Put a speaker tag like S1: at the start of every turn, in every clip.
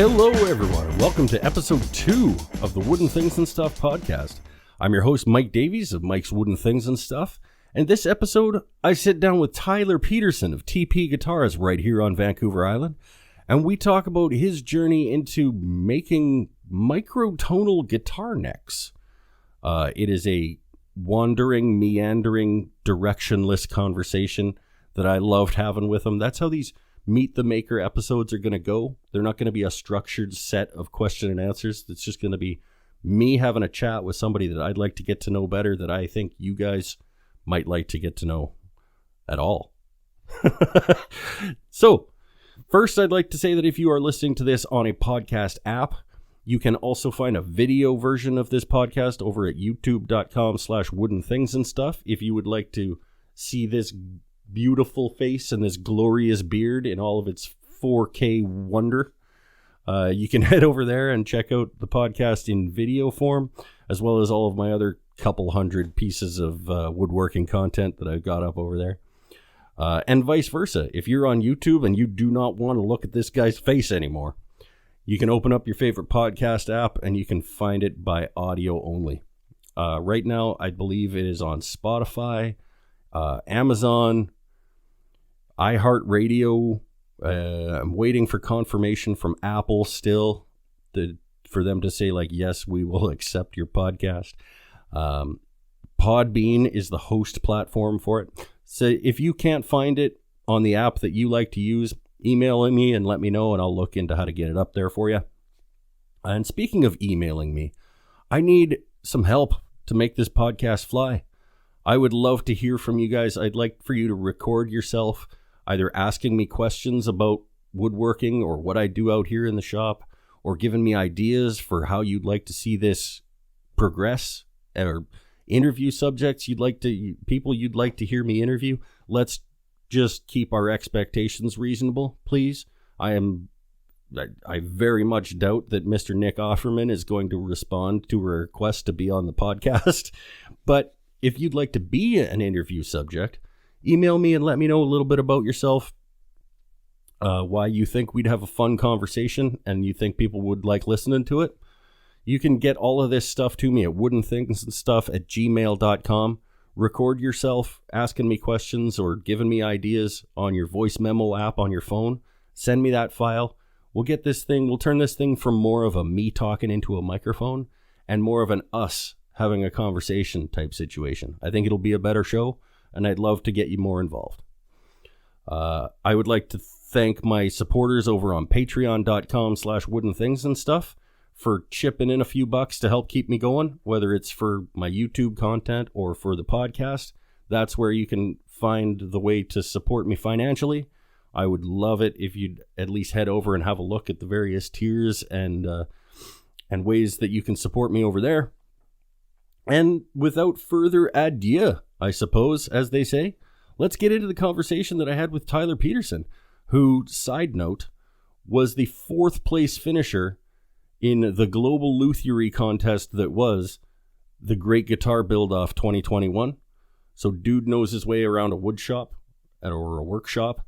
S1: Hello, everyone, and welcome to episode 2 of the Wooden Things and Stuff podcast. I'm your host, Mike Davies of Mike's Wooden Things and Stuff, and this episode, I sit down with Tyler Peterson of TP Guitars right here on Vancouver Island, and we talk about his journey into making microtonal guitar necks. It is a wandering, meandering, directionless conversation that I loved having with him. That's how these Meet the Maker episodes are going to go. They're not going to be a structured set of question and answers. It's just going to be me having a chat with somebody that I'd like to get to know better, that I think you guys might like to get to know at all. So, first I'd like to say that if you are listening to this on a podcast app, you can also find a video version of this podcast over at youtube.com/woodenthingsandstuff. If you would like to see this beautiful face and this glorious beard in all of its 4K wonder, you can head over there and check out the podcast in video form, as well as all of my other couple hundred pieces of woodworking content that I've got up over there. And vice versa. If you're on YouTube and you do not want to look at this guy's face anymore, you can open up your favorite podcast app and you can find it by audio only. Right now, I believe it is on Spotify, Amazon, iHeartRadio. I'm waiting for confirmation from Apple still for them to say, like, yes, we will accept your podcast. Podbean is the host platform for it. So if you can't find it on the app that you like to use, email me and let me know, and I'll look into how to get it up there for you. And speaking of emailing me, I need some help to make this podcast fly. I would love to hear from you guys. I'd like for you to record yourself either asking me questions about woodworking or what I do out here in the shop, or giving me ideas for how you'd like to see this progress, or interview subjects people you'd like to hear me interview. Let's just keep our expectations reasonable, please. I very much doubt that Mr. Nick Offerman is going to respond to a request to be on the podcast. But if you'd like to be an interview subject, email me and let me know a little bit about yourself, why you think we'd have a fun conversation and you think people would like listening to it. You can get all of this stuff to me at woodenthingsandstuff@gmail.com. Record yourself asking me questions or giving me ideas on your voice memo app on your phone. Send me that file. We'll turn this thing from more of a me talking into a microphone and more of an us having a conversation type situation. I think it'll be a better show, and I'd love to get you more involved. I would like to thank my supporters over on patreon.com/woodenthingsandstuff for chipping in a few bucks to help keep me going, whether it's for my YouTube content or for the podcast. That's where you can find the way to support me financially. I would love it if you'd at least head over and have a look at the various tiers and ways that you can support me over there. And without further ado, I suppose, as they say, let's get into the conversation that I had with Tyler Peterson, who, side note, was the 4th place finisher in the global luthiery contest that was the Great Guitar Build-Off 2021. So dude knows his way around a wood shop or a workshop.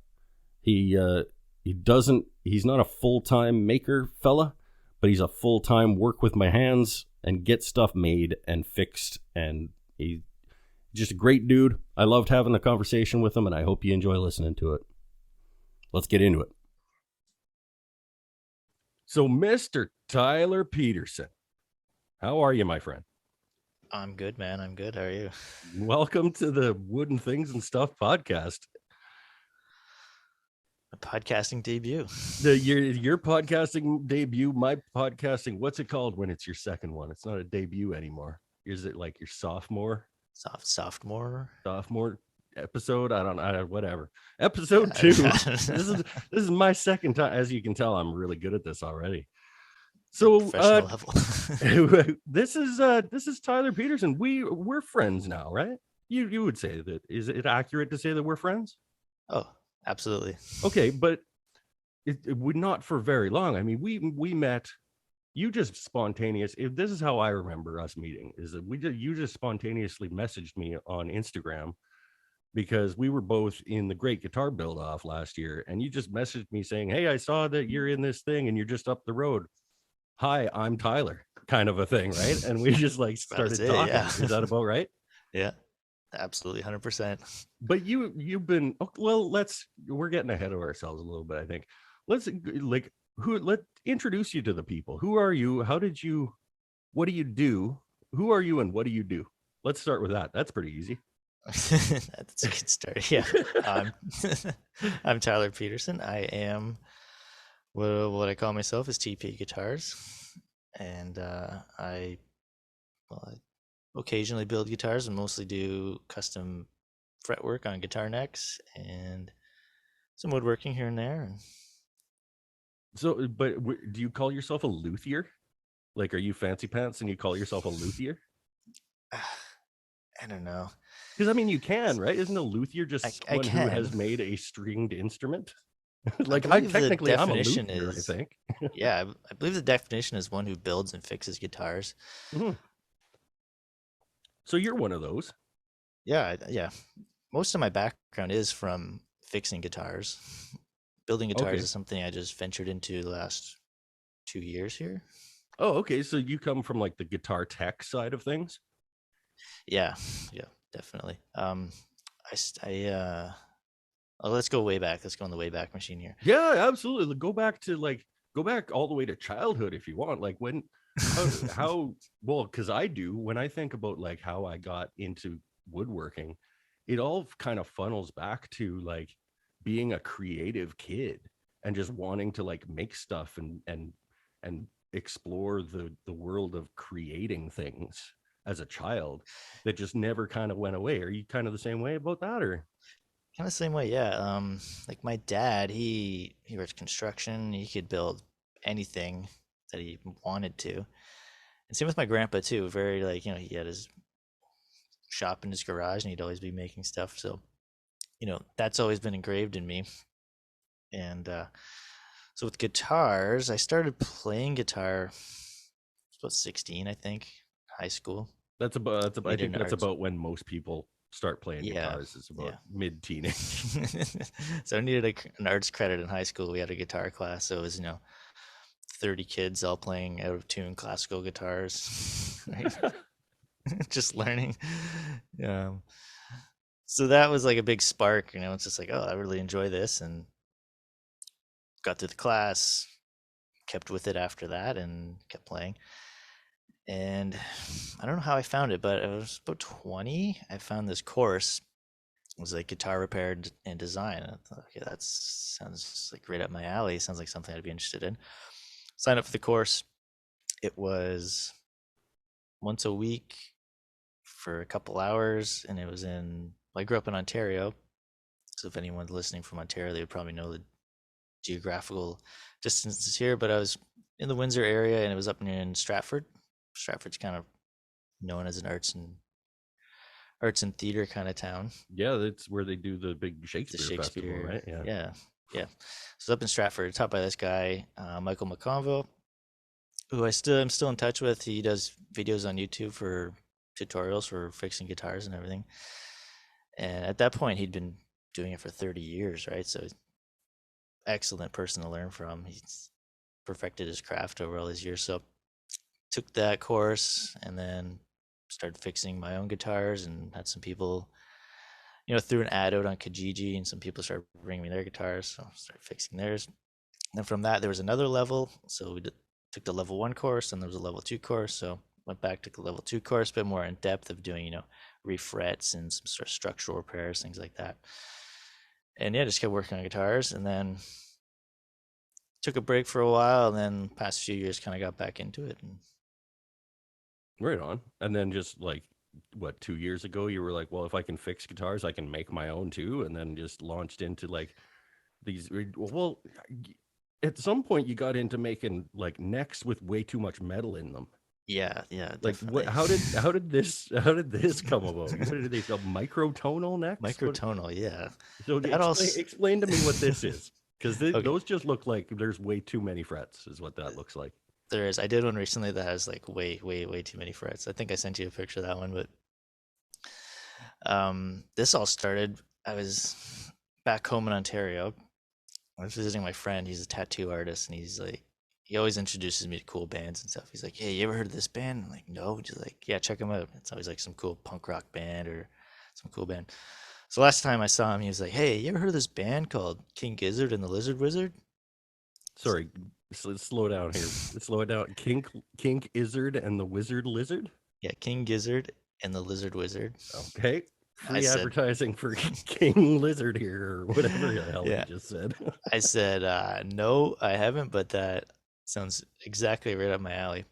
S1: He's not a full-time maker fella, but he's a full-time work with my hands and get stuff made and fixed, and he's just a great dude. I loved having the conversation with him, and I hope you enjoy listening to it. Let's get into it. So, Mr. Tyler Peterson, how are you, my friend?
S2: I'm good, man. I'm good. How are you?
S1: Welcome to the Wooden Things and Stuff podcast.
S2: A podcasting debut.
S1: Your podcasting debut, my podcasting, what's it called when it's your second one? It's not a debut anymore. Is it like your sophomore?
S2: Sophomore
S1: episode? I don't know, whatever. Episode 2. This is my second time. As you can tell, I'm really good at this already. So this is Tyler Peterson. We're friends now, right? You would say that. Is it accurate to say that we're friends?
S2: Oh, absolutely.
S1: Okay, but it would not for very long. I mean, we met. You just spontaneous. This is how I remember us meeting. Is that you just spontaneously messaged me on Instagram because we were both in the Great Guitar Build Off last year, and you just messaged me saying, "Hey, I saw that you're in this thing and you're just up the road. Hi, I'm Tyler," kind of a thing, right? And we just like
S2: That's about
S1: started
S2: it.
S1: talking.
S2: Yeah.
S1: Is that about right?
S2: Yeah. Absolutely. 100%.
S1: But you've been well. We're getting ahead of ourselves a little bit. I think let's like let introduce you to the people. Who are you? How did you? What do you do? Who are you and what do you do? Let's start with that. That's pretty easy.
S2: That's a good start. Yeah. Um, I'm Tyler Peterson. I am what I call myself is TP Guitars. And I occasionally build guitars and mostly do custom fretwork on guitar necks and some woodworking here and there. And
S1: So, but do you call yourself a luthier? Like, are you fancy pants and you call yourself a luthier?
S2: I don't know.
S1: Because I mean, you can, right? Isn't a luthier just
S2: I
S1: someone who
S2: can.
S1: has made a stringed instrument? Like,
S2: I believe the
S1: technically, I'm a
S2: definition
S1: luthier, I
S2: is,
S1: think.
S2: yeah, I believe the definition is one who builds and fixes guitars.
S1: Mhm. So you're one of those.
S2: Yeah. Most of my background is from fixing guitars. Building guitars
S1: Okay.
S2: is something I just ventured into the last 2 years here.
S1: Oh, okay. So you come from like the guitar tech side of things.
S2: Yeah, definitely. Let's go way back. Let's go on the way back machine here.
S1: Yeah, absolutely. Go back all the way to childhood if you want. Like how well, because I do when I think about like how I got into woodworking, it all kind of funnels back to like being a creative kid and just wanting to like make stuff and explore the world of creating things as a child that just never kind of went away. Are you kind of the same way about that, or?
S2: Kind of same way, yeah. Like my dad, he worked construction. He could build anything that he wanted to. And same with my grandpa too. Very like, he had his shop in his garage and he'd always be making stuff. So, that's always been engraved in me. And so with guitars, I started playing guitar about 16, I think, high school.
S1: I
S2: Needed
S1: think
S2: an
S1: that's
S2: arts.
S1: about when most people start playing
S2: Yeah,
S1: guitars. It's about
S2: yeah.
S1: mid-teenage.
S2: So I needed an arts credit in high school. We had a guitar class, so it was 30 kids all playing out of tune classical guitars, right? Just learning. Um, so that was like a big spark. It's just like, oh, I really enjoy this, and got through the class, kept with it after that, and kept playing. And I don't know how I found it, but I was about 20. I found this course. It was like guitar repair and design. And I thought, okay, that sounds like right up my alley. Sounds like something I'd be interested in. Signed up for the course. It was once a week for a couple hours, and it was I grew up in Ontario. So if anyone's listening from Ontario, they would probably know the geographical distances here, but I was in the Windsor area and it was up near in Stratford. Stratford's kind of known as an arts and theater kind of town.
S1: Yeah, that's where they do the big Shakespeare festival, right?
S2: Yeah. So up in Stratford, taught by this guy, Michael McConville, who I'm still in touch with. He does videos on YouTube for tutorials for fixing guitars and everything. And at that point, he'd been doing it for 30 years, right? So excellent person to learn from. He's perfected his craft over all these years. So took that course and then started fixing my own guitars and had some people, threw an ad out on Kijiji and some people started bringing me their guitars. So I started fixing theirs. And from that, there was another level. So we took the level 1 course and there was a level 2 course. So went back to the level 2 course, a bit more in depth of doing, refrets and some sort of structural repairs, things like that. And yeah, just kept working on guitars and then took a break for a while. And then past few years kind of got back into it. And
S1: Right on. And then just like, what, 2 years ago, you were like, well, if I can fix guitars, I can make my own too. And then just launched into like these, well, at some point you got into making like necks with way too much metal in them.
S2: yeah,
S1: Like
S2: definitely.
S1: how did this come about? What are they called? Microtonal necks?
S2: Microtonal, yeah.
S1: So
S2: That also
S1: explain to me what this is, because
S2: okay.
S1: those just look like there's way too many frets, is what that looks like.
S2: There is. I did one recently that has like way too many frets. I think I sent you a picture of that one, but This all started. I was back home in Ontario. I was visiting my friend. He's a tattoo artist, and he's like, he always introduces me to cool bands and stuff. He's like, "Hey, you ever heard of this band?" I'm like, "No." He's like, "Yeah, check them out." It's always like some cool punk rock band or some cool band. So last time I saw him, he was like, "Hey, you ever heard of this band called King Gizzard and the Lizard Wizard?"
S1: Sorry, slow down here. Slow it down. Kink Izzard and the Wizard Lizard.
S2: Yeah, King Gizzard and the Lizard Wizard.
S1: Okay,
S2: I
S1: free
S2: said,
S1: advertising for King Lizard here, or whatever the hell he
S2: yeah.
S1: just said.
S2: No, I haven't, but that sounds exactly right up my alley.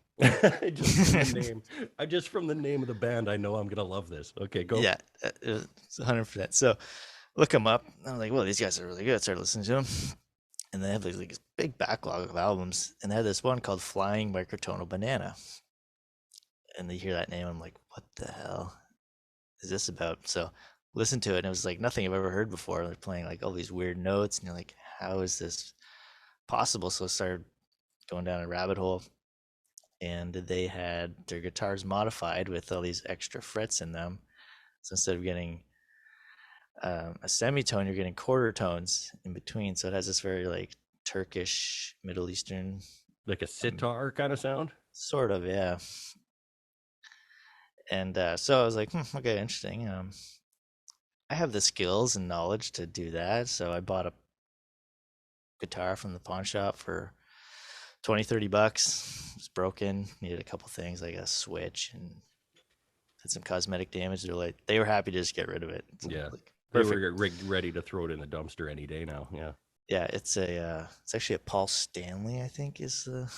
S1: Just from the name of the band, I know I'm gonna love this. Okay, go.
S2: Yeah, it's 100%. So look them up. I'm like, well, these guys are really good. I started listening to them, and they have like this big backlog of albums, and they had this one called Flying Microtonal Banana. And they hear that name, I'm like, what the hell is this about? So listen to it, and it was like nothing I've ever heard before. They're playing like all these weird notes, and you're like, how is this possible? So I started going down a rabbit hole, and they had their guitars modified with all these extra frets in them. So instead of getting a semitone, you're getting quarter tones in between. So it has this very like Turkish, Middle Eastern,
S1: Like a sitar kind of sound.
S2: sort of, yeah. And so I was like, okay, interesting. I have the skills and knowledge to do that. So I bought a guitar from the pawn shop for 20, $30. It was broken, needed a couple things like a switch and had some cosmetic damage. They were happy to just get rid of it. It's
S1: Yeah,
S2: like,
S1: they
S2: perfect.
S1: were ready to throw it in the dumpster any day now. Yeah.
S2: Yeah, it's actually a Paul Stanley, I think, is the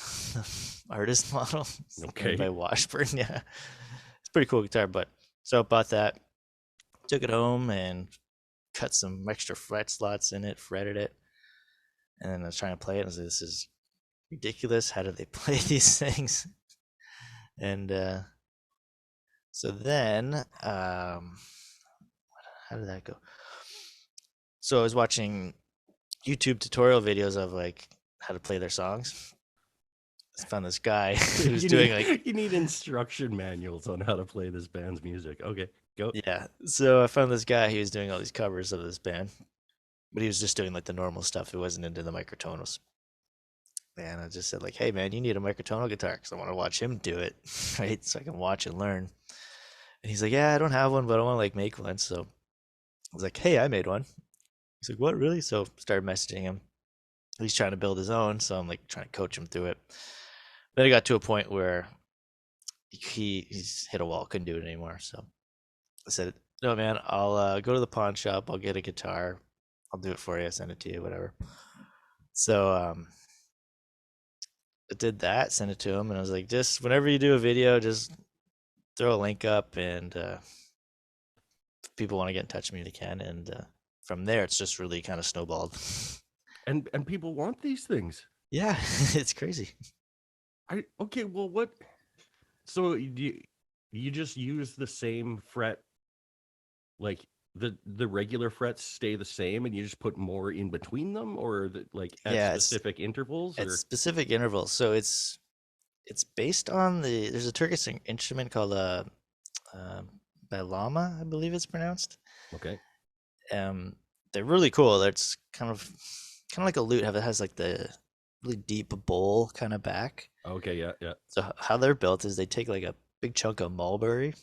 S2: artist model. It's made by
S1: Okay.
S2: Washburn. Yeah, it's a pretty cool guitar. But so I bought that, took it home, and cut some extra fret slots in it, fretted it, and then I was trying to play it. And I was like, this is ridiculous. How do they play these things? And so then, how did that go? So I was watching YouTube tutorial videos of like how to play their songs. I found this guy who's doing like,
S1: you need instruction manuals on how to play this band's music. Okay, go.
S2: yeah. So I found this guy who was doing all these covers of this band, but he was just doing like the normal stuff. He wasn't into the microtonals. And I just said like, hey man, you need a microtonal guitar because I want to watch him do it, right? So I can watch and learn. And he's like, yeah, I don't have one, but I want to like make one. So I was like, hey, I made one. He's like, what, really? So started messaging him. He's trying to build his own, so I'm like trying to coach him through it. Then I got to a point where he's hit a wall, couldn't do it anymore. So I said, no man, I'll go to the pawn shop, I'll get a guitar, I'll do it for you, send it to you, whatever. So I did that, sent it to him, and I was like, just whenever you do a video, just throw a link up, and if people want to get in touch with me, they can. And from there, it's just really kind of snowballed.
S1: And people want these things.
S2: Yeah, it's crazy.
S1: Okay, well, what? So you just use the same fret, like the regular frets stay the same, and you just put more in between them, or like at
S2: Yeah,
S1: specific intervals,
S2: at
S1: or
S2: specific intervals. So it's based on there's a Turkish instrument called uh balama, I believe it's pronounced.
S1: okay,
S2: They're really cool. It's kind of like a lute. It has like the really deep bowl kind of back.
S1: okay, yeah, yeah.
S2: So how they're built is they take like a big chunk of mulberry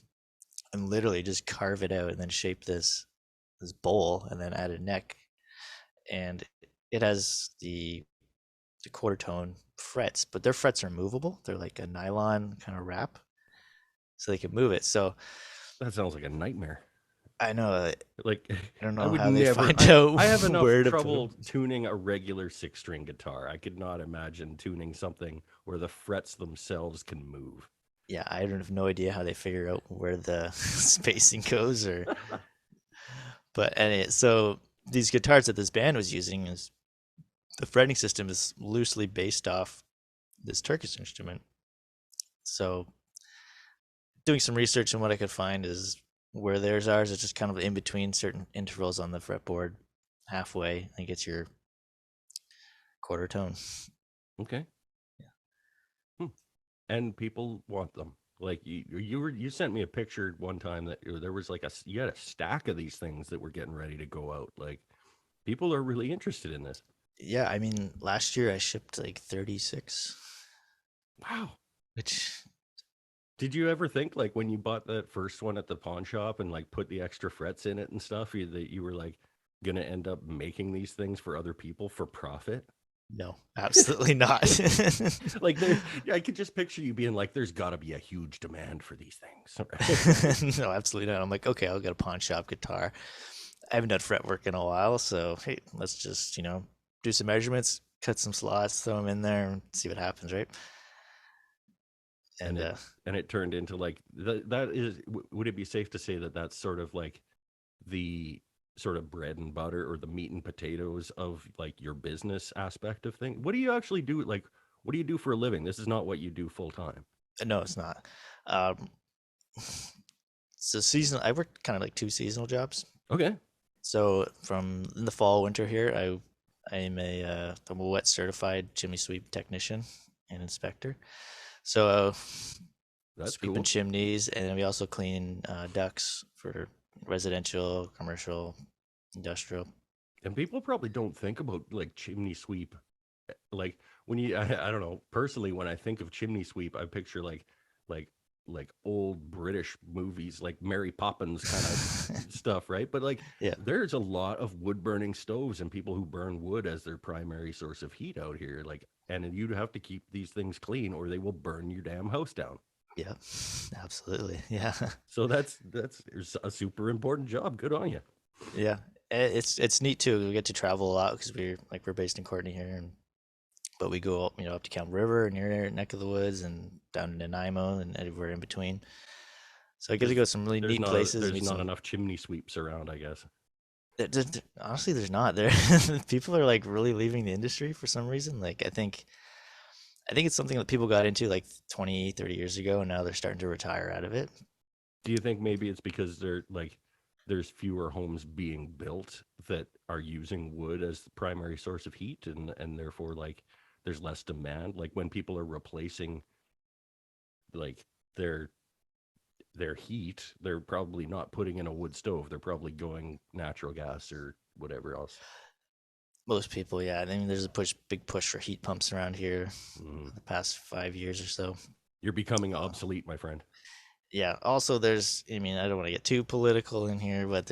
S2: and literally just carve it out and then shape this bowl and then add a neck. And it has the quarter tone frets, but their frets are movable. They're like a nylon kind of wrap, so they can move it. So
S1: That sounds like a nightmare.
S2: I know,
S1: Like,
S2: I don't
S1: I
S2: know
S1: would
S2: how they
S1: never.
S2: find out
S1: I have enough
S2: where to put
S1: trouble
S2: them.
S1: tuning a regular 6-string guitar. I could not imagine tuning something where the frets themselves can move.
S2: Yeah, I don't have no idea how they figure out where the spacing goes, or but so these guitars that this band was using is the fretting system is loosely based off this Turkish instrument. So doing some research and what I could find is where theirs are is just kind of in between certain intervals on the fretboard, halfway. I think it's your quarter tone.
S1: Okay.
S2: Yeah.
S1: Hmm. And people want them. Like you sent me a picture one time that there was like you had a stack of these things that were getting ready to go out. Like people are really interested in this.
S2: Yeah, I mean, last year I shipped like 36,
S1: Wow.
S2: which
S1: Did you ever think like when you bought that first one at the pawn shop and like put the extra frets in it and stuff, that you were like gonna end up making these things for other people for profit?
S2: no, absolutely not.
S1: Like there, I could just picture you being like, "There's got to be a huge demand for these things."
S2: No, absolutely not. I'm like, okay, I'll get a pawn shop guitar. I haven't done fret work in a while, so hey, let's just, do some measurements, cut some slots, throw them in there, and see what happens, right?
S1: and
S2: And
S1: it and it turned into like that is. Would it be safe to say that that's sort of like the sort of bread and butter or the meat and potatoes of like your business aspect of things? What do you actually do? Like, what do you do for a living? This is not what you do full time.
S2: no, it's not. Um, so seasonal. I work kind of like two seasonal jobs.
S1: Okay.
S2: So from in the fall, winter here, I'm a wet certified chimney sweep technician and inspector. So
S1: That's
S2: sweeping
S1: cool.
S2: chimneys, and we also clean ducts for residential, commercial, industrial.
S1: And people probably don't think about like chimney sweep. Like when I don't know, personally, when I think of chimney sweep, I picture like like old British movies, like Mary Poppins kind of stuff, right? But like
S2: Yeah,
S1: there's a lot of wood burning stoves and people who burn wood as their primary source of heat out here. Like, and you'd have to keep these things clean or they will burn your damn house down.
S2: yeah, absolutely. Yeah,
S1: So that's a super important job. Good on you.
S2: yeah. It's neat too. We get to travel a lot because we're based in Courtney here, but we go up to Camp River and your neck of the woods and down to Nanaimo and everywhere in between. So I get to
S1: There's
S2: go some really neat places.
S1: there's
S2: Meet
S1: not
S2: some.
S1: enough chimney sweeps around, I guess.
S2: Honestly, there's not there. People are like really leaving the industry for some reason. Like I think it's something that people got into like 20, 30 years ago, and now they're starting to retire out of it.
S1: Do you think maybe it's because there's fewer homes being built that are using wood as the primary source of heat and therefore like there's less demand? Like when people are replacing like their their heat, they're probably not putting in a wood stove. They're probably going natural gas or whatever else.
S2: Most people, yeah. I mean, there's a big push for heat pumps around here
S1: Mhm.
S2: the past 5 years or so.
S1: You're becoming
S2: Uh,
S1: obsolete, my friend.
S2: yeah. Also, I mean, I don't want to get too political in here, but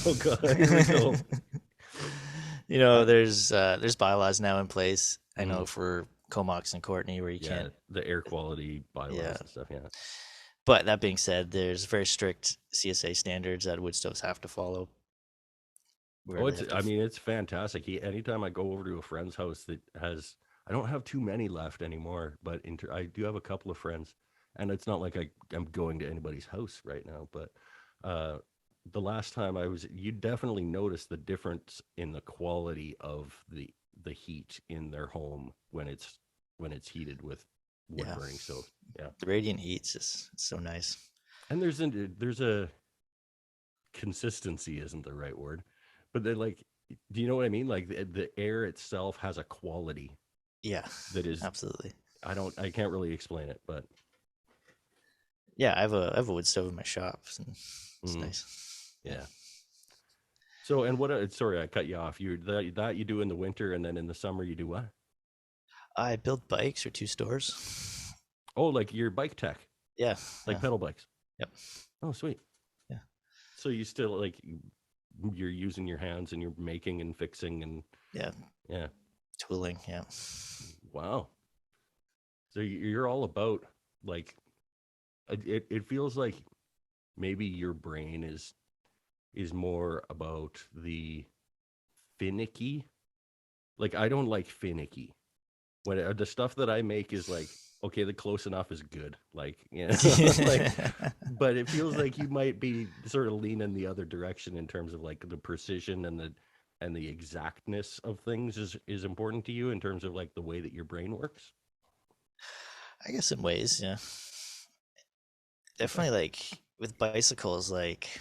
S1: Oh God, here we go. Uh,
S2: there's bylaws now in place. I know
S1: mhm.
S2: for Comox and Courtney where you
S1: Yeah,
S2: can't.
S1: the air quality
S2: Yeah.
S1: bylaws and stuff. Yeah.
S2: But that being said, there's very strict CSA standards that wood stoves have to follow, where
S1: Oh,
S2: they
S1: it's,
S2: have to.
S1: I mean, it's fantastic. Anytime I go over to a friend's house that has, I don't have too many left anymore, but I do have a couple of friends, and it's not like I'm going to anybody's house right now, but uh, the last time I was, you definitely notice the difference in the quality of the heat in their home when it's heated with wood
S2: Yeah.
S1: burning stoves. Yeah,
S2: The radiant heat's just it's so nice.
S1: and there's a consistency isn't the right word, but they're like, do you know what I mean? Like the air itself has a quality
S2: Yeah,
S1: that is,
S2: absolutely.
S1: I can't really explain it, but
S2: Yeah, I have a wood stove in my shop, and it's
S1: mm,
S2: nice. Yeah.
S1: yeah. So, and sorry, I cut you off. That you do in the winter, and then in the summer you do what?
S2: I build bikes for two stores.
S1: Oh, like your bike tech,
S2: Yeah,
S1: like
S2: yeah,
S1: pedal bikes.
S2: yep,
S1: Oh, sweet.
S2: yeah,
S1: So you still like you're using your hands and you're making and fixing and
S2: yeah.
S1: yeah.
S2: Tooling, yeah.
S1: Wow. So you're all about like it feels like maybe your brain is more about the finicky. Like I don't like finicky. When the stuff that I make is like okay, the close enough is good. Like like, but it feels like you might be sort of leaning the other direction in terms of like the precision and the exactness of things is important to you in terms of like the way that your brain works.
S2: I guess in ways, yeah.
S1: Okay.
S2: Definitely, like with bicycles, like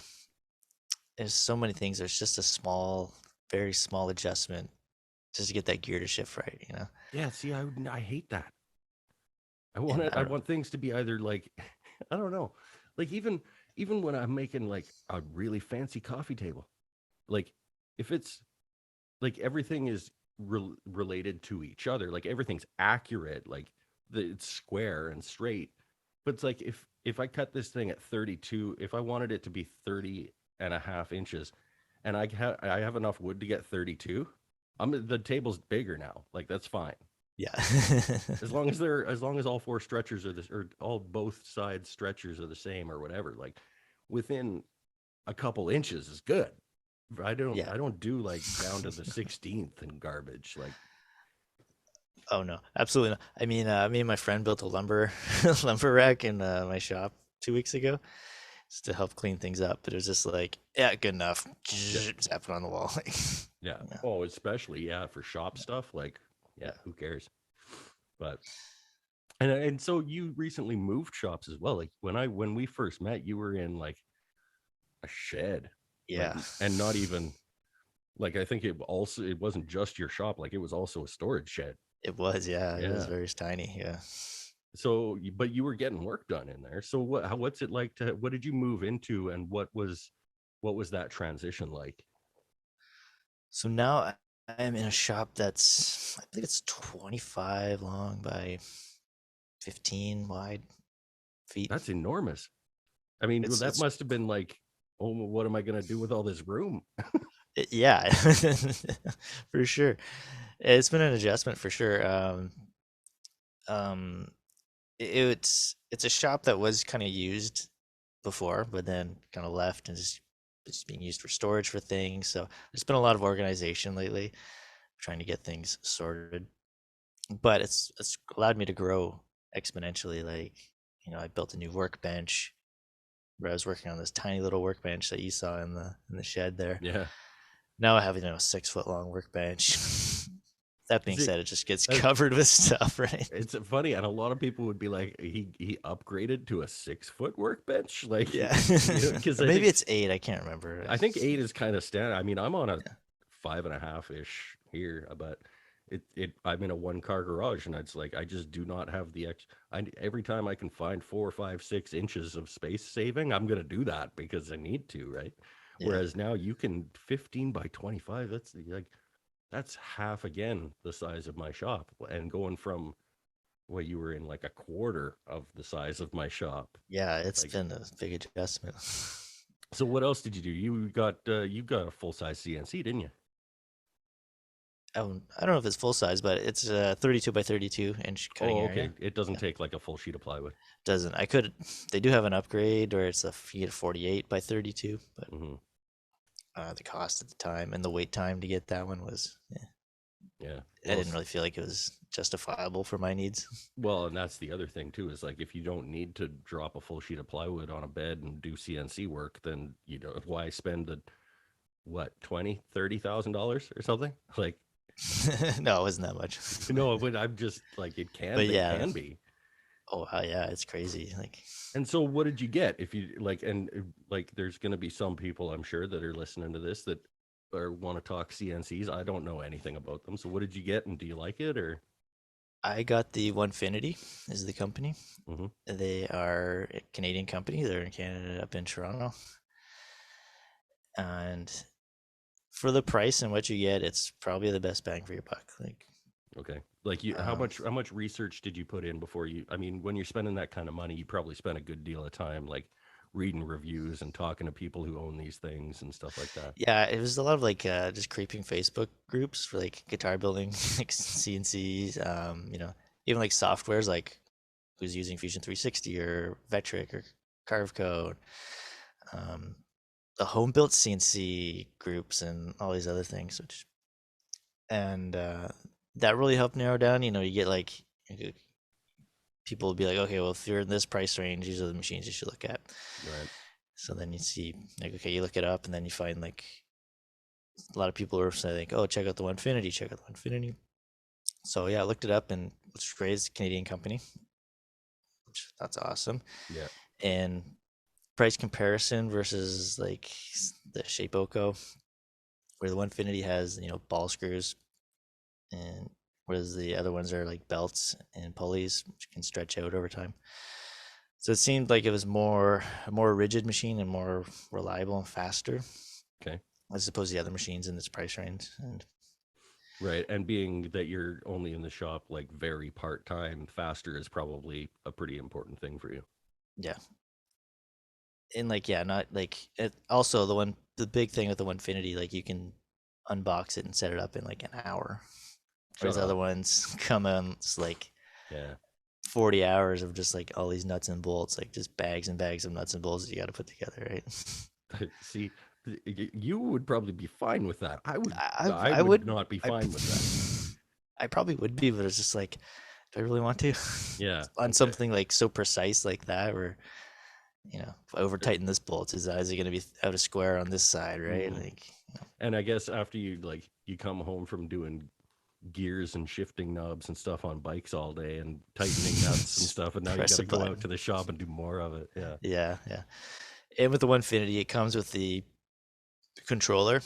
S2: there's so many things. There's just a very small adjustment just to get that gear to shift right.
S1: Yeah. See, I hate that.
S2: And I
S1: I
S2: don't.
S1: want things to be either like I don't know. Like even when I'm making like a really fancy coffee table, like if it's like everything is related to each other, like everything's accurate, like it's square and straight. But it's like if I cut this thing at 32, if I wanted it to be 30.5 inches, and I have enough wood to get 32, the table's bigger now. Like that's fine.
S2: Yeah.
S1: As long as all four stretchers are this, or all both sides stretchers are the same or whatever, like within a couple inches is good.
S2: Yeah.
S1: I don't do like down to the 16th and garbage. Like,
S2: Oh no, absolutely not. I mean, me and my friend built a lumber rack in my shop 2 weeks ago just to help clean things up. But it was just like, yeah, good enough.
S1: yeah,
S2: Zap it on the wall.
S1: yeah.
S2: Yeah.
S1: Oh, especially yeah for shop stuff. Like, yeah,
S2: Yeah.
S1: who cares? But and so you recently moved shops as well. Like when we first met, you were in like a shed, like,
S2: Yeah.
S1: and not even like I think it wasn't just your shop. Like it was also a storage shed.
S2: It was. Yeah. It was
S1: Yeah.
S2: very tiny. Yeah.
S1: So, but you were getting work done in there. So what's it like to, what did you move into, and what was that transition like?
S2: So now I am in a shop that's, I believe it's 25 long by 15 wide feet.
S1: That's enormous. I mean, well, that
S2: It's
S1: must have been like, oh, what am I going to do with all this room?
S2: yeah, for sure. It's been an adjustment for sure. Um, it's a shop that was kind of used before, but then kind of left and just being used for storage for things. So there's been a lot of organization lately, trying to get things sorted. But it's allowed me to grow exponentially. Like, I built a new workbench where I was working on this tiny little workbench that you saw in the shed there.
S1: Yeah.
S2: Now I have, 6 foot long workbench. That being
S1: Is it,
S2: said, it just gets
S1: uh,
S2: covered with stuff, right?
S1: it's funny. And a lot of people would be like, he upgraded to a 6 foot workbench. Like,
S2: Yeah.
S1: because
S2: Or maybe it's 8, I can't remember.
S1: I think 8 is kind of standard. I mean, I'm on a
S2: Yeah.
S1: 5.5 ish here, but I'm in a 1 car garage, and it's like I just do not have the every time I can find 4, 5, 6 inches of space saving, I'm gonna do that because I need to, right?
S2: Yeah.
S1: Whereas now you can 15 by 25. That's like that's half again the size of my shop, and going from what you were in like a quarter of the size of my shop.
S2: Yeah, it's
S1: Like,
S2: been a big adjustment.
S1: so what else did you do? You got a full size CNC, didn't you?
S2: I don't know if it's full size, but it's a 32 by 32 inch cutting
S1: Oh,
S2: area.
S1: okay. It doesn't
S2: Yeah.
S1: take like a full sheet of plywood.
S2: Doesn't I could They do have an upgrade where it's you get a 48 by 32, but
S1: Hmm.
S2: the cost at the time and the wait time to get that one was,
S1: Yeah.
S2: I didn't really feel like it was justifiable for my needs.
S1: Well, and that's the other thing too, is like if you don't need to drop a full sheet of plywood on a bed and do CNC work, then you know why spend the what 20, $30,000 or something? Like,
S2: No, it wasn't that much.
S1: no, but I'm just like
S2: But
S1: it
S2: yeah,
S1: can be.
S2: oh yeah, it's crazy. Like,
S1: And so, what did you get? If you like, and like, there's going to be some people I'm sure that are listening to this that or want to talk CNCs. I don't know anything about them. So, what did you get, and do you like it or?
S2: I got the Onefinity is the company.
S1: Hmm.
S2: They are a Canadian company. They're in Canada, up in Toronto. And for the price and what you get, it's probably the best bang for your buck. Like,
S1: Okay. Like you,
S2: um,
S1: how much research did you put in before you, I mean, when you're spending that kind of money, you probably spend a good deal of time like reading reviews and talking to people who own these things and stuff like that.
S2: yeah, it was a lot of like just creeping Facebook groups for like guitar building, like CNCs, even like softwares like who's using Fusion 360 or Vectric or Carve Code, um, the home built CNC groups and all these other things, and that really helped narrow down. You get like people will be like, okay, well, if you're in this price range, these are the machines you should look at.
S1: Right.
S2: So then you see, like, okay, you look it up, and then you find like a lot of people are saying, like, oh, check out the Onefinity, check out the Onefinity. So yeah, I looked it up, and it's great. It's a Canadian company, which that's awesome.
S1: Yeah.
S2: And price comparison versus like the Shapeoko, where the Onefinity has ball screws, and whereas the other ones are like belts and pulleys, which can stretch out over time. So it seemed like it was a more rigid machine and more reliable and faster
S1: Okay.
S2: as opposed to the other machines in this price range. And
S1: Right. And being that you're only in the shop like very part time, faster is probably a pretty important thing for you.
S2: yeah, and like yeah, not like it. Also, the big thing with the Onefinity, like you can unbox it and set it up in like an hour,
S1: Shut
S2: whereas other
S1: up.
S2: ones come in it's like
S1: Yeah.
S2: 40 hours of just like all these nuts and bolts, like just bags and bags of nuts and bolts that you got to put together, right?
S1: See, you would probably be fine with that. I
S2: I
S1: would
S2: would
S1: not be
S2: I
S1: fine with that.
S2: I probably would be, but it's just like, do I really want to
S1: Yeah.
S2: on
S1: Okay.
S2: something like so precise like that, where if I over tighten this bolt, is it going to be out of square on this side, right?
S1: Mm.
S2: Like,
S1: And I guess after you come home from doing gears and shifting knobs and stuff on bikes all day and tightening nuts and
S2: just
S1: stuff, and now you got
S2: press a
S1: to go out
S2: button.
S1: to the shop and do more of it. Yeah.
S2: Yeah, yeah. And with the Onefinity, it comes with the controller,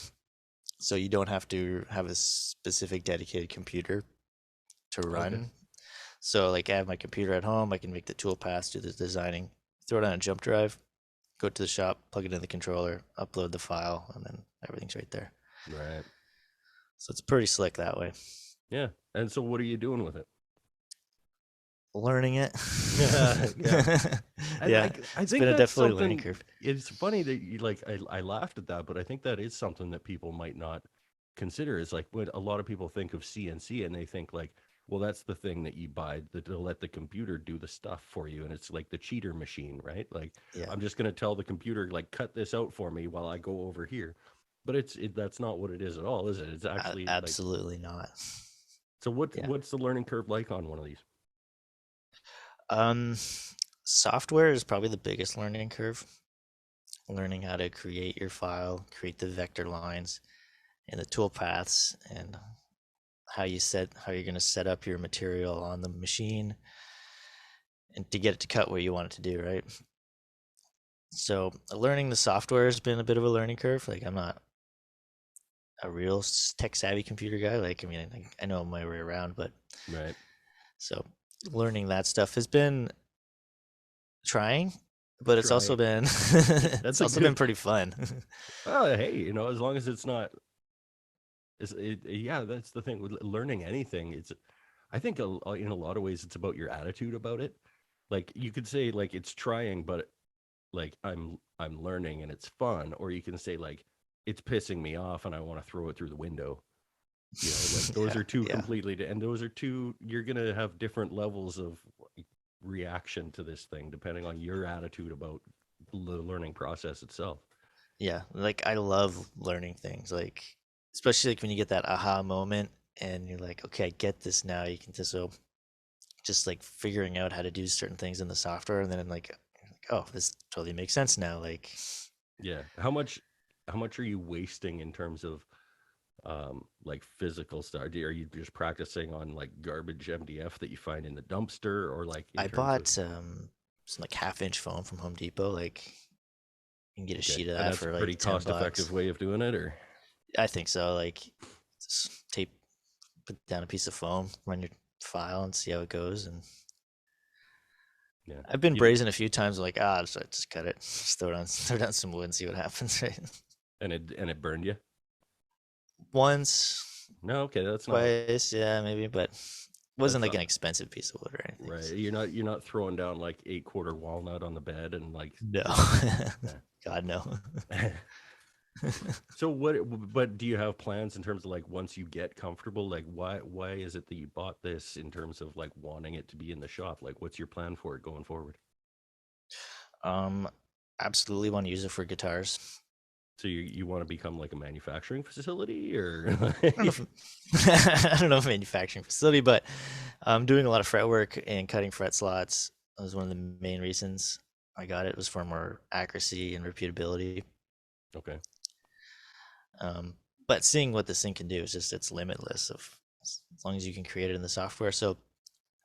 S2: so you don't have to have a specific dedicated computer to
S1: Okay.
S2: run. So like I have my computer at home, I can make the tool paths, do the designing, throw it on a jump drive, go to the shop, plug it in the controller, upload the file, and then everything's right there.
S1: Right.
S2: So it's pretty slick that way.
S1: Yeah. And so, what are you doing with it?
S2: Learning it.
S1: Yeah. And
S2: Yeah,
S1: I
S2: it's been
S1: think
S2: a
S1: that's
S2: definitely learning
S1: something.
S2: curve.
S1: It's funny that you like. I laughed at that, but I think that is something that people might not consider. Is like when a lot of people think of CNC and they think like, well, that's the thing that you buy to let the computer do the stuff for you, and it's like the cheater machine, right? Like
S2: Yeah,
S1: I'm just going to tell the computer like cut this out for me while I go over here. But that's not what it is at all, is it? It's actually like,
S2: absolutely not.
S1: so
S2: Yeah.
S1: what's the learning curve like on one of these?
S2: Um, Software is probably the biggest learning curve. Learning how to create your file, create the vector lines and the tool paths, and how you're going to set up your material on the machine and to get it to cut what you want it to do, right? So learning the software has been a bit of a learning curve. Like I'm not a real tech savvy computer guy. Like I mean, I know my way around, but
S1: Right.
S2: so learning that stuff has been trying, but it's also
S1: Try.
S2: been
S1: That's
S2: it's
S1: a
S2: also been
S1: good.
S2: pretty fun.
S1: Well, hey, as long as it's not, yeah, that's the thing with learning anything. I think in a lot of ways, it's about your attitude about it. Like you could say like it's trying, but like I'm learning and it's fun, or you can say like it's pissing me off and I want to throw it through the window. Like those
S2: Yeah,
S1: are two
S2: yeah,
S1: completely, and those are two. You're gonna have different levels of like, reaction to this thing depending on your attitude about the learning process itself.
S2: yeah. Like I love learning things. Like especially like when you get that aha moment and you're like, okay, I get this now. You can just like figuring out how to do certain things in the software, and then like, oh, this totally makes sense now. Like,
S1: Yeah. How much are you wasting in terms of like physical stuff? Are you just practicing on like garbage MDF that you find in the dumpster, or like in
S2: I
S1: terms of
S2: bought some like half-inch foam from Home Depot. Like, you can get a
S1: okay,
S2: sheet of
S1: and
S2: that
S1: that's a
S2: for
S1: pretty
S2: like ten
S1: cost effective
S2: bucks.
S1: way of doing it, or
S2: I think so. Like, just put down a piece of foam, run your file, and see how it goes. And
S1: yeah.
S2: I've been
S1: You
S2: brazen a few times. Like, just cut it, just throw down some wood and see what happens. Right?
S1: and it burned you?
S2: Once,
S1: No, okay, that's not
S2: twice, yeah, maybe, but wasn't
S1: that's
S2: like
S1: not
S2: an expensive piece of wood or anything.
S1: right. You're not throwing down like 8 quarter walnut on the bed and like
S2: No,
S1: just
S2: God no.
S1: yeah. So but do you have plans in terms of like once you get comfortable, like why is it that you bought this in terms of like wanting it to be in the shop? Like what's your plan for it going forward?
S2: Um, Absolutely want to use it for guitars.
S1: So you want to become like a manufacturing facility or
S2: I don't know I don't know if manufacturing facility, but I'm doing a lot of fret work and cutting fret slots. That was one of the main reasons I got it, was for more accuracy and repeatability.
S1: okay.
S2: Um, but seeing what this thing can do is just it's limitless of as long as you can create it in the software. So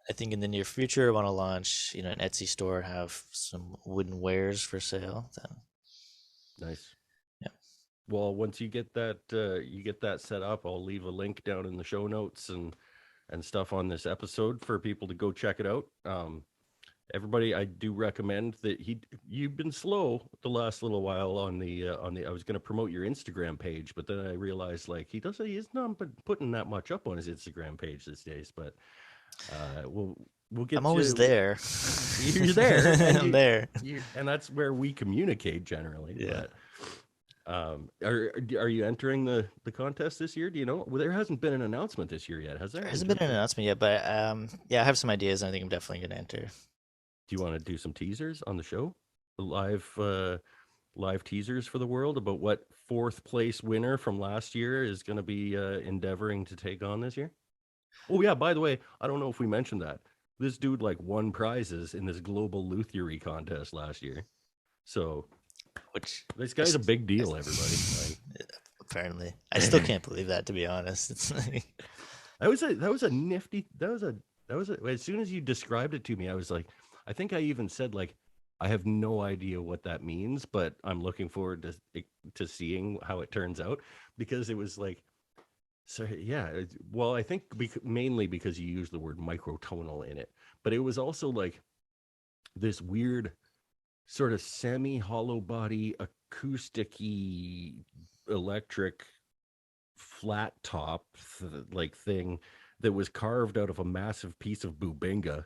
S2: I think in the near future I want to launch, an Etsy store, have some wooden wares for sale. Then
S1: Nice.
S2: yeah.
S1: Well, once you get that set up, I'll leave a link down in the show notes and stuff on this episode for people to go check it out. everybody, I do recommend that you've been slow the last little while on the I was going to promote your Instagram page, but then I realized like he's not putting that much up on his Instagram page these days, but we'll
S2: I'm
S1: get
S2: always
S1: you.
S2: there.
S1: You're there, and
S2: I'm there.
S1: and that's where we communicate generally.
S2: Yeah.
S1: But are you entering the contest this year? Do you know? Well, there hasn't been an announcement this year yet, has there?
S2: There
S1: In
S2: hasn't been
S1: terms
S2: an
S1: of,
S2: announcement yet, but yeah, I have some ideas, and I think I'm definitely gonna enter.
S1: do you want to do some teasers on the show? Live live teasers for the world about what fourth place winner from last year is going to be endeavoring to take on this year. Oh yeah, by the way, I don't know if we mentioned that this dude like won prizes in this global luthiery contest last year. So
S2: Which
S1: this
S2: I,
S1: guy's a
S2: st-
S1: big
S2: I
S1: deal, everybody. Like
S2: apparently, I still can't believe that, to be honest. It's like,
S1: that was a nifty that was as soon as you described it to me, I was like, I think I even said like I have no idea what that means, but I'm looking forward to seeing how it turns out because it was like so yeah, well, I think mainly because you used the word microtonal in it, but it was also like this weird sort of semi hollow body acousticy electric flat top like thing that was carved out of a massive piece of bubinga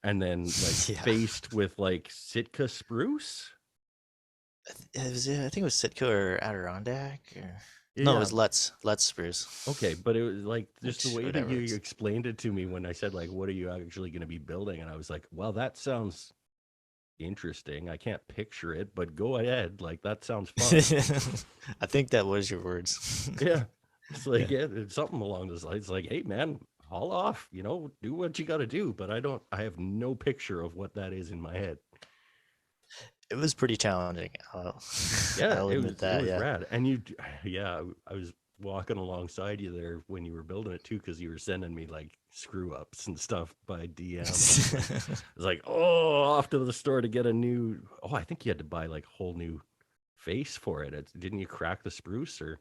S1: and then like
S2: yeah,
S1: faced with like Sitka spruce.
S2: I think it was Sitka or Adirondack, or no, it
S1: Yeah.
S2: was Let's spruce.
S1: Okay, but it was like just the
S2: Which
S1: way that
S2: whatever.
S1: you explained it to me when I said like, "What are you actually going to be building?" And I was like, "Well, that sounds interesting. I can't picture it, but go ahead. Like that sounds fun."
S2: I think that was your words.
S1: Yeah, it's like
S2: Yeah.
S1: yeah, it's something along those lines. Like, hey, man, haul off. Do what you got to do. But I don't. I have no picture of what that is in my head.
S2: It was pretty challenging.
S1: Yeah,
S2: I'll
S1: it
S2: admit
S1: was it
S2: that.
S1: was
S2: Yeah.
S1: rad. And yeah, I was walking alongside you there when you were building it too, because you were sending me like screw ups and stuff by DM. I was like, oh, off to the store to get a new. Oh, I think you had to buy like a whole new face for it. Didn't you crack the spruce or?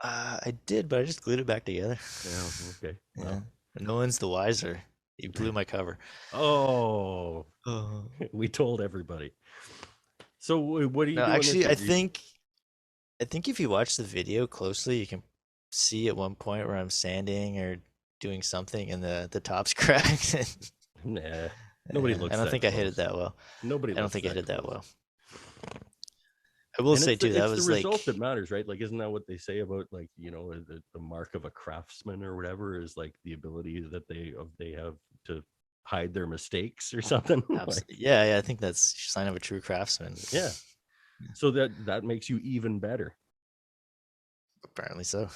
S2: I did, but I just glued it back together.
S1: Yeah, okay.
S2: Yeah.
S1: Well,
S2: No one's the wiser. He blew my cover.
S1: oh,
S2: Oh.
S1: we told everybody. So what are you
S2: No,
S1: doing this
S2: actually,
S1: year?
S2: I think if you watch the video closely, you can see at one point where I'm sanding or doing something, and the top's cracked.
S1: Nah, nobody
S2: Yeah, I
S1: looks
S2: don't
S1: that
S2: think I hit it
S1: close.
S2: that well.
S1: Nobody
S2: I don't
S1: looks
S2: think I hit
S1: that
S2: it that
S1: close.
S2: well. I will
S1: And
S2: say too, that
S1: it's the
S2: was
S1: result that
S2: like,
S1: matters, right? Like, isn't that what they say about like the mark of a craftsman or whatever is like the ability that they have to hide their mistakes or something? Like,
S2: yeah, I think that's a sign of a true craftsman.
S1: yeah. So that makes you even better.
S2: Apparently so.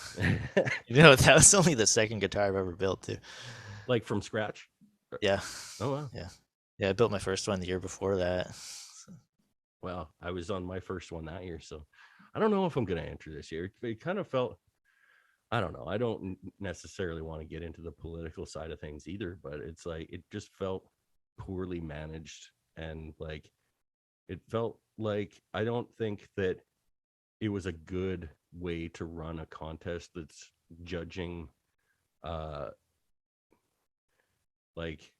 S2: That was only the second guitar I've ever built too.
S1: Like from scratch.
S2: Yeah,
S1: Oh wow.
S2: yeah, yeah. I built my first one the year before that.
S1: Well, I was on my first one that year, so I don't know if I'm going to enter this year. It kind of felt, I don't know. I don't necessarily want to get into the political side of things either, but it's like it just felt poorly managed and like it felt like I don't think that it was a good way to run a contest that's judging uh like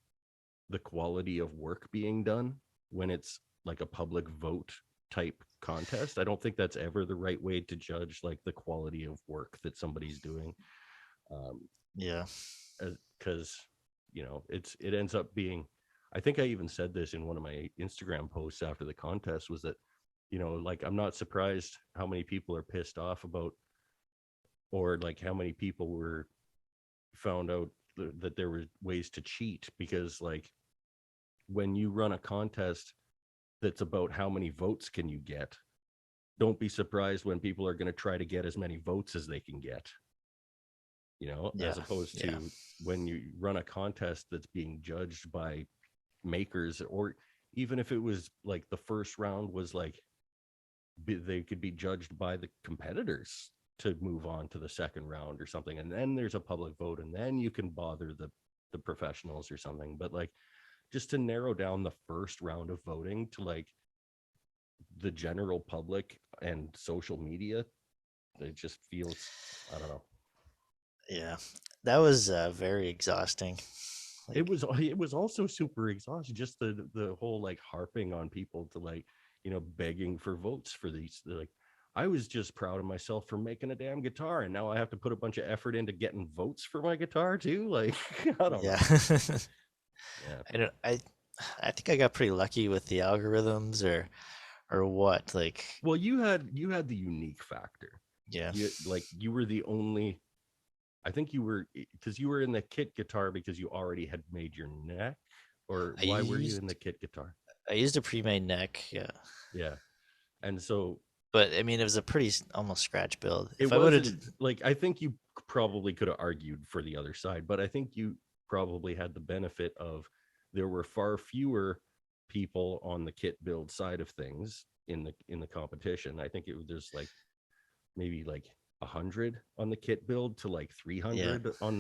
S1: the quality of work being done when it's like a public vote type contest. I don't think that's ever the right way to judge like the quality of work that somebody's doing. Um,
S2: Yeah,
S1: because it ends up being, I think I even said this in one of my Instagram posts after the contest, was that like I'm not surprised how many people are pissed off about, or like how many people were found out that there were ways to cheat, because like when you run a contest that's about how many votes can you get, don't be surprised when people are going to try to get as many votes as they can get,
S2: yeah,
S1: as opposed
S2: yeah,
S1: to when you run a contest that's being judged by makers, or even if it was like the first round was like they could be judged by the competitors to move on to the second round or something, and then there's a public vote and then you can bother the professionals or something. But like just to narrow down the first round of voting to like the general public and social media, it just feels, I don't know.
S2: yeah. That was very exhausting.
S1: It
S2: Like,
S1: was also super exhausting. Just the whole like harping on people to like, begging for votes for these. Like, I was just proud of myself for making a damn guitar, and now I have to put a bunch of effort into getting votes for my guitar too. Like, I don't
S2: yeah.
S1: know. Yeah.
S2: I don't. I think I got pretty lucky with the algorithms, or what. Like,
S1: Well, you had the unique factor.
S2: yeah.
S1: You were the only. I think you were, because you were in the kit guitar because you already had made your neck, or
S2: I
S1: why were you in the
S2: used
S1: kit guitar?
S2: I used a pre-made neck, yeah.
S1: Yeah. And so
S2: But I mean, it was a pretty almost scratch build.
S1: it
S2: If I would have,
S1: wasn't like, I think you probably could have argued for the other side, but I think you probably had the benefit of, there were far fewer people on the kit build side of things in the competition. I think there's like maybe like 100 on the kit build to like
S2: yeah,
S1: 300 on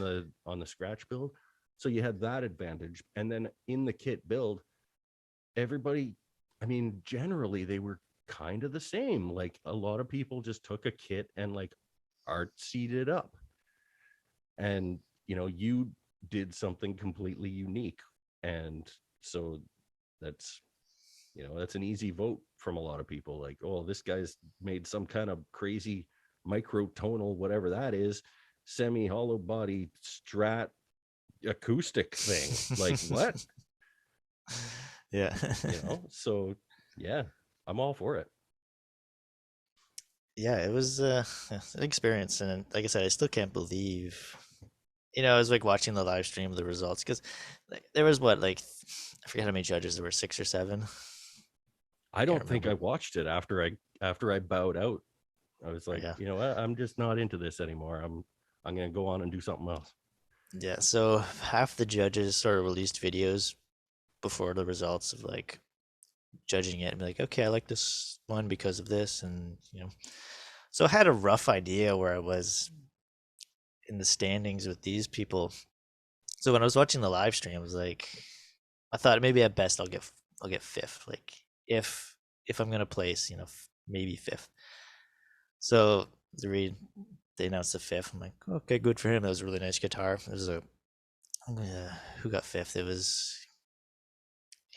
S1: the scratch build. So you had that advantage. And then in the kit build, everybody, I mean, generally they were kind of the same. Like, a lot of people just took a kit and like art seeded up. And you did something completely unique. And so that's that's an easy vote from a lot of people. Like, oh, this guy's made some kind of crazy microtonal, whatever that is, semi hollow body strat acoustic thing. Like, what?
S2: yeah,
S1: So yeah, I'm all for it.
S2: yeah. It was an experience, and like I said, I still can't believe. I was like watching the live stream of the results because like, there was what, like, I forget how many judges there were, 6 or 7.
S1: I
S2: Can't
S1: don't think I
S2: remember.
S1: watched it after I bowed out. I was like,
S2: Yeah,
S1: I'm just not into this anymore. I'm gonna go on and do something else.
S2: yeah. So half the judges sort of released videos before the results of like judging it and be like, okay, I like this one because of this, and so I had a rough idea where I was in the standings with these people. So when I was watching the live stream, I was like, I thought maybe at best I'll get fifth. Like, if I'm gonna place, maybe fifth. So they announced the fifth. I'm like, okay, good for him. That was a really nice guitar. It was a who got fifth? He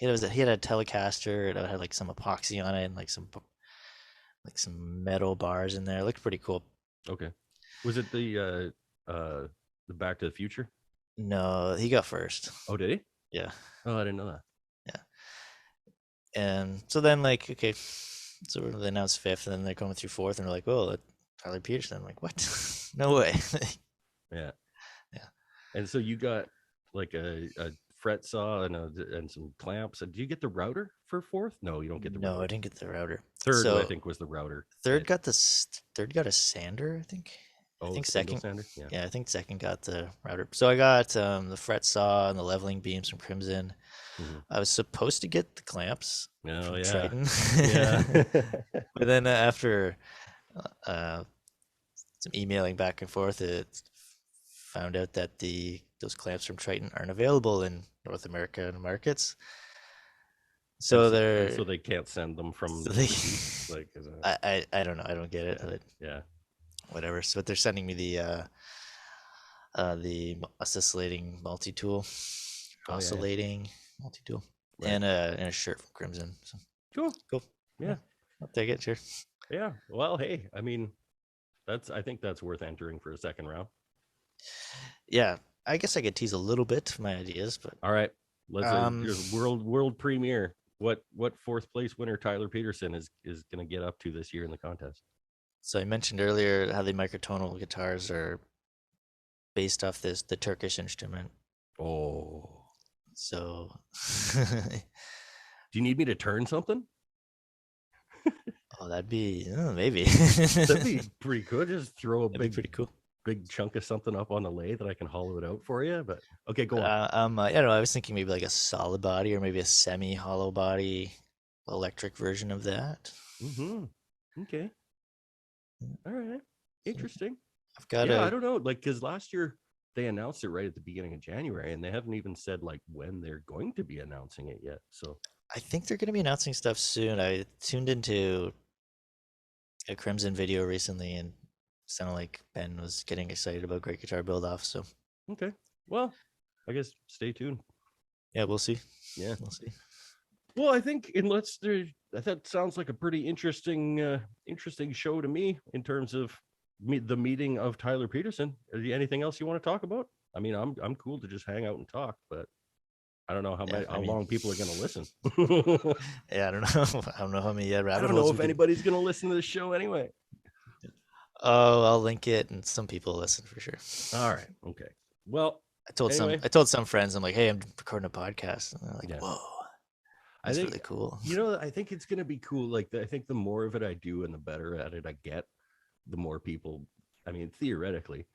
S2: had a Telecaster that had like some epoxy on it and like some metal bars in there. It looked pretty cool.
S1: Okay. Was it the Back to the Future?
S2: No, he got first.
S1: Oh, did he?
S2: Yeah,
S1: Oh, I didn't know that.
S2: yeah. And so then, like, okay, so they announced fifth, and then they're going through fourth, and they're like, "Oh, Tyler Peterson." I'm like, what? No way.
S1: Yeah.
S2: Yeah.
S1: And so you got like a fret saw and some clamps. Did you get the router for fourth? No, you don't get the
S2: No, I
S1: router.
S2: didn't get the router.
S1: Third, I
S2: So
S1: think, was the router.
S2: third got a sander, I think. I
S1: Oh,
S2: think
S1: single
S2: second,
S1: sander. Yeah.
S2: yeah, I think second got the router. So I got the fret saw and the leveling beams from Crimson.
S1: Mhm.
S2: I was supposed to get the clamps
S1: Oh
S2: from
S1: yeah.
S2: Triton,
S1: Yeah.
S2: but then after uh, some emailing back and forth, it found out that those clamps from Triton aren't available in North American markets.
S1: and
S2: So
S1: so and
S2: they're
S1: so they can't send them from
S2: so they
S1: overseas. Like, is that,
S2: I don't know. I don't get it.
S1: yeah,
S2: But
S1: yeah.
S2: whatever. So they're sending me the oscillating multi-tool,
S1: Oh yeah, yeah.
S2: oscillating multi-tool,
S1: Right.
S2: and a shirt from Crimson. So
S1: Cool.
S2: cool. Yeah,
S1: Yeah.
S2: I'll take it. Sure.
S1: Yeah. Well, hey, I mean, I think that's worth entering for a second round.
S2: Yeah, I guess I could tease a little bit my ideas, but
S1: All right. Let's
S2: um,
S1: just world premiere. What fourth place winner Tyler Peterson is going to get up to this year in the contest?
S2: so I mentioned earlier how the microtonal guitars are based off the Turkish instrument.
S1: Oh,
S2: So,
S1: do you need me to turn something?
S2: oh, that'd be maybe
S1: That'd be pretty cool. Just throw a
S2: that'd be pretty cool.
S1: big chunk of something up on the lathe that I can hollow it out for you. But okay, go on.
S2: I don't know. I was thinking maybe like a solid body or maybe a semi hollow body electric version of that.
S1: Mm-hmm. Okay. All right.
S2: So
S1: Interesting.
S2: I've got
S1: Yeah, I
S2: a.
S1: don't know. Like, because last year they announced it right at the beginning of January, and they haven't even said like when they're going to be announcing it yet. So
S2: I think they're going to be announcing stuff soon. I tuned into a Crimson video recently and sounded like Ben was getting excited about Great Guitar Build Off. So
S1: okay. Well, I guess stay tuned.
S2: Yeah, we'll see.
S1: Yeah,
S2: we'll see.
S1: Well, I think that sounds like a pretty interesting show to me in terms of the meeting of Tyler Peterson. Is there anything else you want to talk about? I mean, I'm cool to just hang out and talk, but I don't know how long people are going to listen.
S2: Yeah, I don't know. I don't know how many rabbit
S1: I don't know if anybody's going to listen to this show anyway.
S2: Oh, I'll link it, and some people listen for sure.
S1: All right. Okay. Well,
S2: I told some friends, I'm like, hey, I'm recording a podcast, and they're like, whoa, that's really cool.
S1: I think it's going to be cool. Like, I think the more of it I do and the better at it I get, the more people, I mean, theoretically,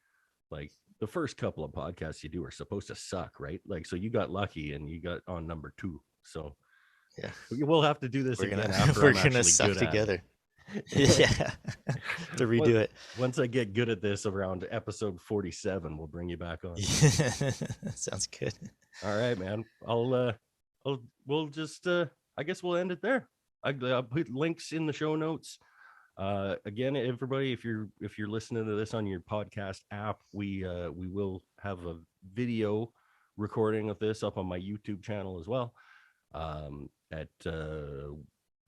S1: like the first couple of podcasts you do are supposed to suck, right? Like, so you got lucky and you got on number 2. So
S2: yeah,
S1: we'll have to do this again after
S2: we're
S1: I'm
S2: gonna
S1: actually
S2: suck
S1: good
S2: together.
S1: at it.
S2: Yeah, to redo it.
S1: Once I get good at this around episode 47, we'll bring you back on.
S2: Sounds good.
S1: All right, man. We'll just, I guess we'll end it there. I'll put links in the show notes. Again, everybody, if you're listening to this on your podcast app, we will have a video recording of this up on my YouTube channel as well, at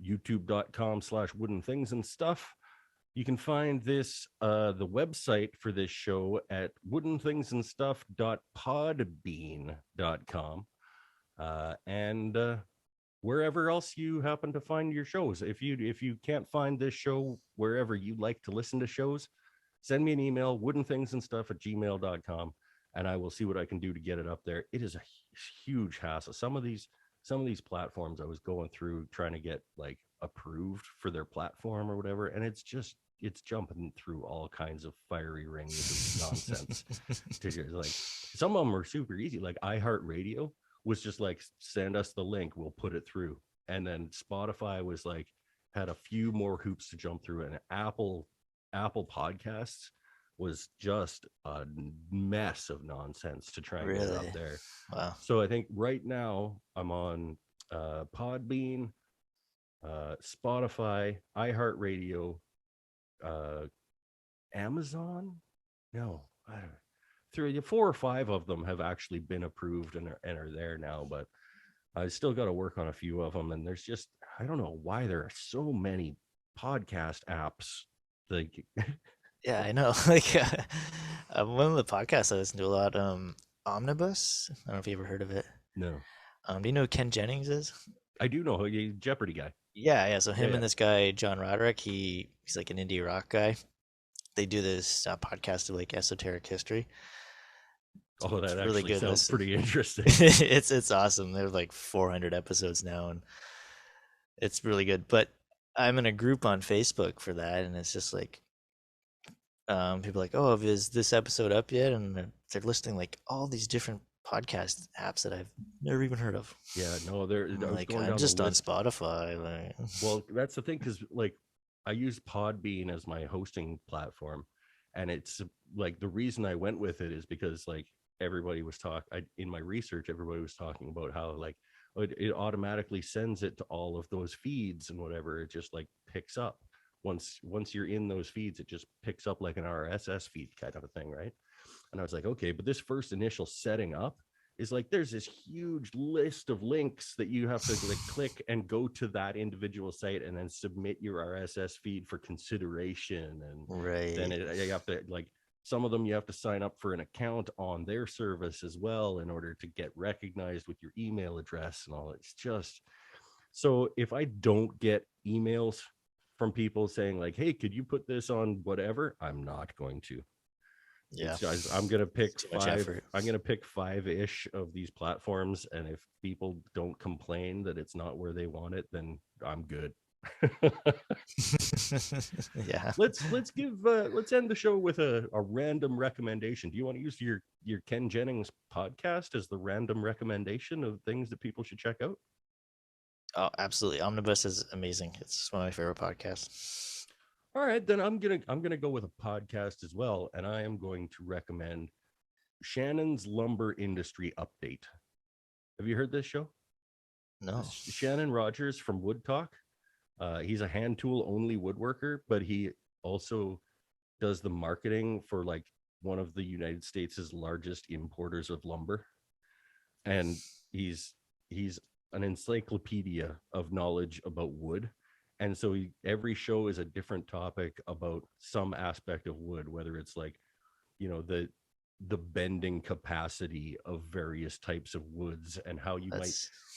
S1: youtube.com/woodenthingsandstuff. You can find this the website for this show at woodenthingsandstuff.podbean.com, and wherever else you happen to find your shows. If you can't find this show wherever you like to listen to shows, send me an email, woodenthingsandstuff@gmail.com, and I will see what I can do to get it up there. It is a huge hassle. Some of these platforms I was going through trying to get like approved for their platform or whatever, and it's jumping through all kinds of fiery rings of nonsense. Like, some of them are super easy, like iHeartRadio was just like, send us the link, we'll put it through. And then Spotify was like, had a few more hoops to jump through, and Apple Podcasts was just a mess of nonsense to try and get it up there.
S2: Wow.
S1: So I think right now I'm on Podbean, Spotify, iHeartRadio, Amazon. No, I don't. 4 or 5 of them have actually been approved and are there now, but I still got to work on a few of them. And there's just, I don't know why there are so many podcast apps. Like,
S2: yeah, I know. Like, one of the podcasts I listen to a lot, Omnibus. I don't know if you ever heard of it.
S1: No.
S2: Do you know who Ken Jennings is?
S1: I do know. He's a Jeopardy guy.
S2: Yeah. So him and this guy John Roderick, he's like an indie rock guy. They do this podcast of like esoteric history.
S1: Oh, that actually really good. Sounds pretty interesting.
S2: It's awesome. There's like 400 episodes now, and it's really good. But I'm in a group on Facebook for that, and it's just like, people are like, oh, is this episode up yet? And they're listing like all these different podcast apps that I've never even heard of.
S1: Yeah, no, they're
S2: like, I'm just on Spotify. Like,
S1: well, that's the thing, because like I use Podbean as my hosting platform, and it's like the reason I went with it is because like everybody was in my research, everybody was talking about how like it automatically sends it to all of those feeds and whatever. It just like picks up once you're in those feeds, it just picks up like an RSS feed kind of a thing, right? And I was like, okay, but this first initial setting up is like, there's this huge list of links that you have to like click and go to that individual site and then submit your RSS feed for consideration. And then you have to like, some of them you have to sign up for an account on their service as well in order to get recognized with your email address and all. It's just, so if I don't get emails from people saying like, hey, could you put this on whatever, I'm not going to. Yeah, I'm gonna pick 5. I'm gonna pick 5-ish of these platforms, and if people don't complain that it's not where they want it, then I'm good.
S2: Yeah.
S1: Let's end the show with a random recommendation. Do you want to use your Ken Jennings podcast as the random recommendation of things that people should check out?
S2: Oh, absolutely. Omnibus is amazing. It's one of my favorite podcasts.
S1: All right, then I'm gonna go with a podcast as well, and I am going to recommend Shannon's Lumber Industry Update. Have you heard this show?
S2: No.
S1: Shannon Rogers from Wood Talk. He's a hand tool only woodworker, but he also does the marketing for like one of the United States' largest importers of lumber. and he's an encyclopedia of knowledge about wood. And so every show is a different topic about some aspect of wood, whether it's like, the bending capacity of various types of woods, and how you might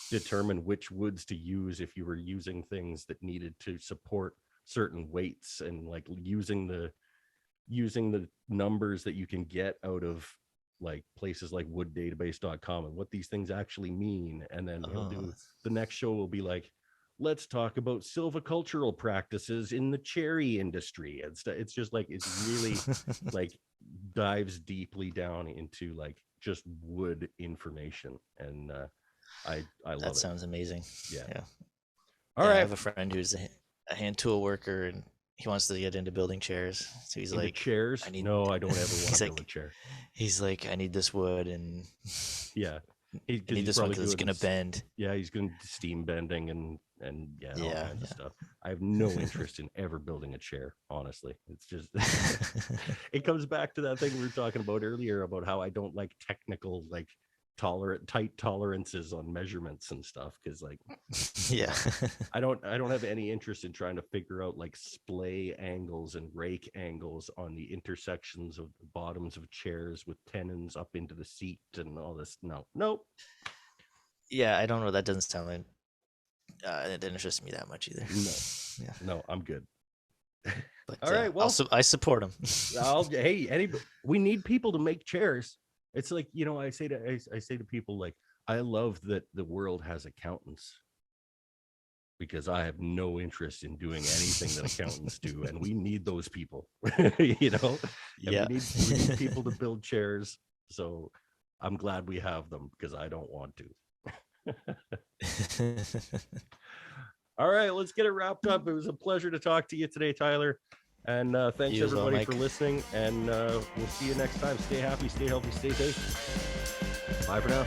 S1: determine which woods to use if you were using things that needed to support certain weights, and like using the numbers that you can get out of like places like wooddatabase.com, and what these things actually mean. And then he'll do, the next show will be like, let's talk about silvicultural practices in the cherry industry. It's just like, it's really like dives deeply down into like just wood information. And I love it.
S2: That sounds amazing.
S1: Yeah.
S2: All right. I have a friend who's a hand tool worker, and he wants to get into building chairs. So he's like,
S1: chairs? I don't ever want to build a chair.
S2: He's like, I need this wood, and
S1: yeah.
S2: I need this one because it's going to bend.
S1: Yeah, he's going to steam bending and all kinds of stuff. I have no interest in ever building a chair, honestly. It's just, it comes back to that thing we were talking about earlier about how I don't like technical, like tight tolerances on measurements and stuff, because like I don't have any interest in trying to figure out like splay angles and rake angles on the intersections of the bottoms of chairs with tenons up into the seat and all this. Nope.
S2: Yeah, I don't know, that doesn't sound like it didn't interest me that much either.
S1: No, I'm good.
S2: But
S1: all right, well,
S2: I support him.
S1: We need people to make chairs. It's like, I say to people, like, I love that the world has accountants, because I have no interest in doing anything that accountants do, and we need those people. We need people to build chairs. So I'm glad we have them, because I don't want to. All right, let's get it wrapped up. It was a pleasure to talk to you today, Tyler. And thanks everybody for listening. And we'll see you next time. Stay happy, stay healthy, stay safe. Bye for now.